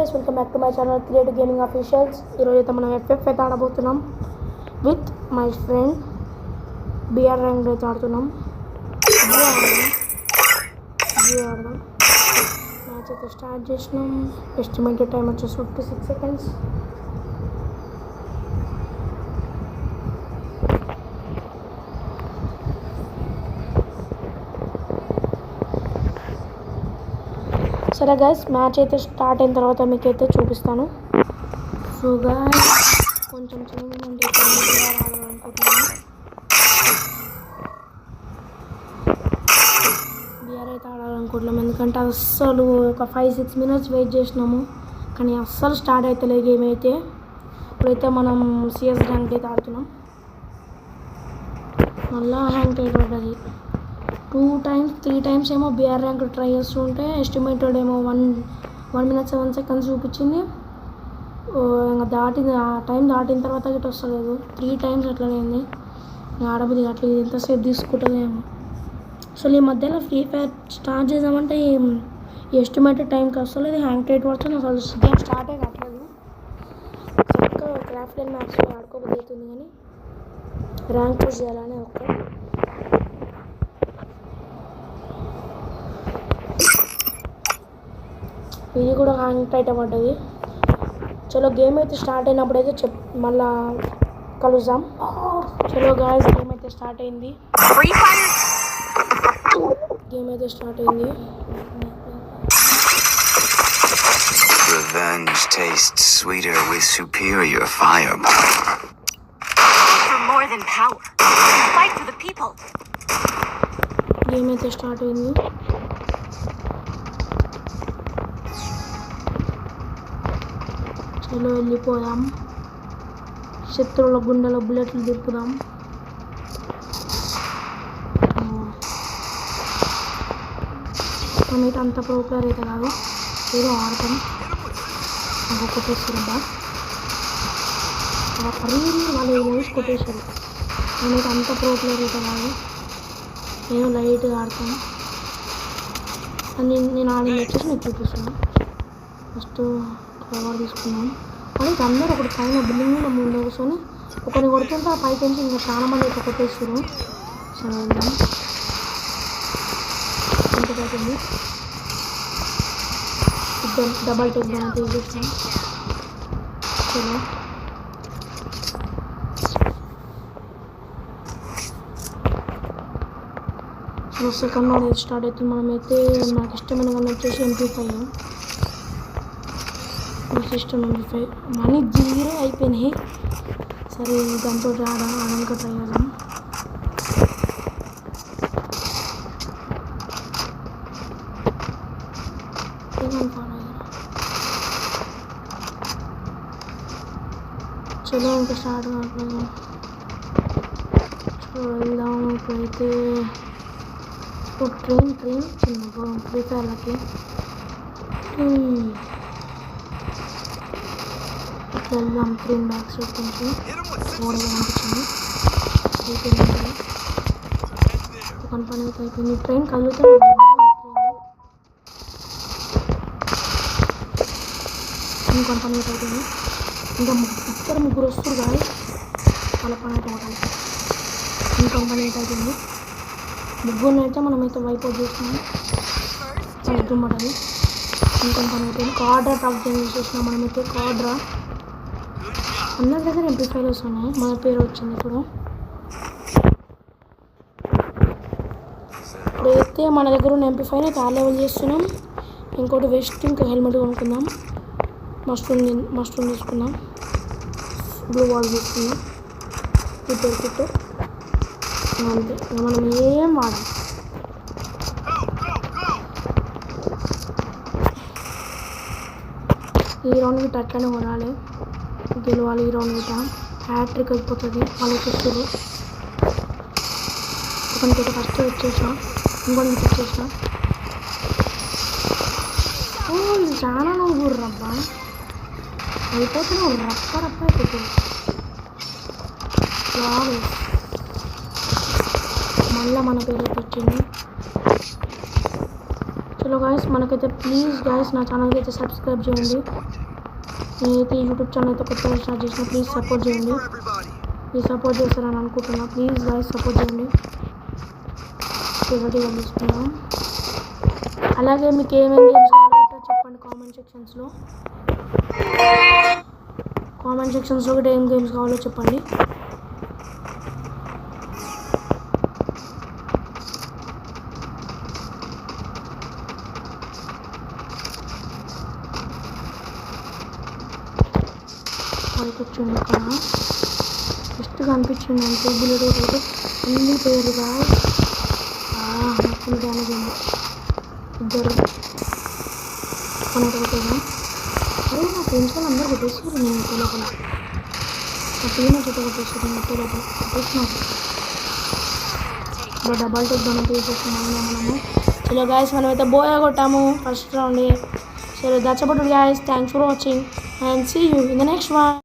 guys, welcome back to my channel Creative Gaming Officials. ఈరోజైతే మనం FF అయితే ఆడబోతున్నాం with my friend BR rank అయితే ఆడుతున్నాం. మ్యాచ్ అయితే స్టార్ట్ చేసినాం. ఎస్టిమేటెడ్ టైం వచ్చేసి 56 seconds. సరే గైస్, మ్యాచ్ అయితే స్టార్ట్ అయిన తర్వాత మీకైతే చూపిస్తాను. సో గైస్, కొంచెం చేంజ్ ఉంటే ఆడాలనుకుంటున్నాను. బిఆర్ అయితే ఆడాలనుకుంటున్నాం, ఎందుకంటే అస్సలు ఒక 5-6 minutes వెయిట్ చేసినాము, కానీ అస్సలు స్టార్ట్ అవుతలేదు గేమ్ అయితే. ఇప్పుడైతే మనం సిఎస్ ర్యాంక్ అయితే ఆడుతున్నాం. మళ్ళా హ్యాంక్ అయితే పడ్డది. 2 times 3 times ఏమో బిఆర్ ర్యాంక్ ట్రై చేస్తుంటే ఎస్టిమేటెడ్ ఏమో 1 minute 7 seconds చూపించింది. ఇంకా దాటింది, ఆ టైం దాటిన తర్వాత గిట్ట వస్తలేదు. 3 times అట్లనే అయింది. ఆడబుద్ది అట్లా ఎంతసేపు తీసుకుంటుంది ఏమో. అసలు ఈ మధ్యలో ఫ్రీ ఫైర్ స్టార్ట్ చేద్దామంటే ఈ ఎస్టిమేటెడ్ టైంకి వస్తలేదు. హ్యాంక్ రేట్ పడుతుంది, అసలు గేమ్ స్టార్టే కావట్లేదు. చక్కగా క్రాఫ్ట్ అండ్ మ్యాప్స్లో ఆడుకోబోతుంది అవుతుంది, కానీ ర్యాంక్ పుష్ చేయాలని ఒక్క ఇది కూడా హ్యాంగ్ అయితే పడ్డది. చలో గేమ్ అయితే స్టార్ట్ అయినప్పుడు అయితే మళ్ళా కలుద్దాం. చలో గాయస్, గేమ్ అయితే స్టార్ట్ అయింది. Revenge tastes sweeter with superior firepower. For more than power, fight for the people. Game అయితే స్టార్ట్ అయింది. చలో వెళ్ళిపోదాం. శత్రువుల గుండెలో బుల్లెట్లు దింపుదాం. మనమైతే అంత ప్రోప్లేయర్ అయితే కాదు, ఏదో ఆడతాం. కొట్టేస్తారు వాళ్ళు వేసి కొట్టేశారు. మనమైతే అంత ప్రోప్లేయర్ అయితే కాదు, నేను లైట్గా ఆడతాను. నేను ఆడింది వచ్చేసి మీకు చూపిస్తున్నాను. ఫస్ట్ కవర్ తీసుకున్నాం. కానీ అందరూ ఒకటి పైన బిల్డింగ్ మీద ముందు కూర్చొని ఒకరిని కొడుతుంటే ఆ పైకి నుంచి ఇంకా చాలా మంది అయితే కొట్టేస్తారు. సరే వెళ్దాం. ఎంత అవుతుంది? డబల్ టెక్ దాన్ని తీసేస్తాం. చలో సెకండ్ రౌండ్ అయితే స్టార్ట్ అవుతుంది. మనమైతే నాకు ఇష్టమైన గన్ వచ్చేసి MP5. సిస్టమ్ MP5 మనీ 0 అయిపోయినాయి. సరే దాంతో ఆడడానికి ట్రై చేద్దాం. చలో ఇంకా స్టార్ట్ కావట్లేదు. వెళ్దాం. ఇప్పుడైతే ట్రైన్ చిన్న ఫ్రీ ఫైర్లకి వెళ్దాం. 3 bags నుంచి ఓడగా అనిపించింది. ఒక పని అయితే అయిపోయింది. ట్రైన్ కదులుతుంది. ఇంకొక పని అయితే అయిపోయింది. ఇంకా ముగ్గురు వస్తారు కానీ వాళ్ళ పని అయితే ఒకటి. ఇంకొక పని అయితే అయిపోయింది. ముగ్గురిని అయితే మనమైతే వైపు చేస్తున్నాం. యుద్ధం పడాలి. ఇంకొక పని అయిపోయింది. కార్డ్రా టాప్ చేంజ్ చేసినాం. మనమైతే కార్డ్రా అందరి దగ్గర MP5 వస్తున్నాయి. మన పేరు వచ్చింది. ఇప్పుడైతే మన దగ్గర ఉన్న MP5 అయితే ఆ లెవెల్ చేస్తున్నాం. ఇంకోటి వెస్ట్, ఇంకా హెల్మెట్ కొనుక్కుందాం. మస్టూన్ తీసుకుందాం. బ్లూ వాల్ తీసుకుందాం. కిట్ అంతే. మనం ఏం వాడాం. ఈ రౌండ్ గిట్ట అట్లనే కొనాలి, గెలవాలి. ఈ రౌండ్ గిట్ట హ్యాట్రిక్ అయిపోతుంది. వాళ్ళు చూస్తారు. ఒకరికైతే ఫస్ట్ వచ్చేసిన, ఇంకొకటి వచ్చేసిన. ఇది చాలా నువ్వు రబ్బా అయిపోతున్నావు. రప్ప అయిపోతుంది. మళ్ళీ మన పేరు వచ్చింది. చలో గాయస్ మనకైతే ప్లీజ్ గాయస్ నా ఛానల్కి అయితే సబ్స్క్రైబ్ చేయండి. నేనైతే యూట్యూబ్ ఛానల్ అయితే కొత్తగా స్టార్ట్ చేసిన, ప్లీజ్ సపోర్ట్ చేయండి. ప్లీజ్ సపోర్ట్ చేస్తారని అనుకుంటున్నా. ప్లీజ్ గాయస్ సపోర్ట్ చేయండి. రెడీగా తీసుకున్నాం. అలాగే మీకు ఏమేమి గేమ్స్ కావాలో చెప్పండి కామెంట్ సెక్షన్స్లో కూడా ఏం గేమ్స్ కావాలో చెప్పండి. కూర్చోండి ఇక్కడ ఫస్ట్ కనిపించింది అంటే బుల్లెట్ ఒకటి అన్ని పేరుగా ఫుల్ డ్యామేజ్ ఉంది. ఇద్దరు కొనకపోతేగా అరే నా ఫ్రెండ్స్ వాళ్ళు అందరూ కొట్టేస్తారు. నేను లోపల నా టీమ్ అయితే కొట్టేస్తారు. నేను లోపల కొట్టేస్తున్నాను. డబల్ టెక్ దాన్ని తీసేస్తున్నాము మనము. చలో గాయస్ మనమైతే బోయా కొట్టాము ఫస్ట్ రౌండ్. చలో that's about guys. Thanks for watching and see you in the next one.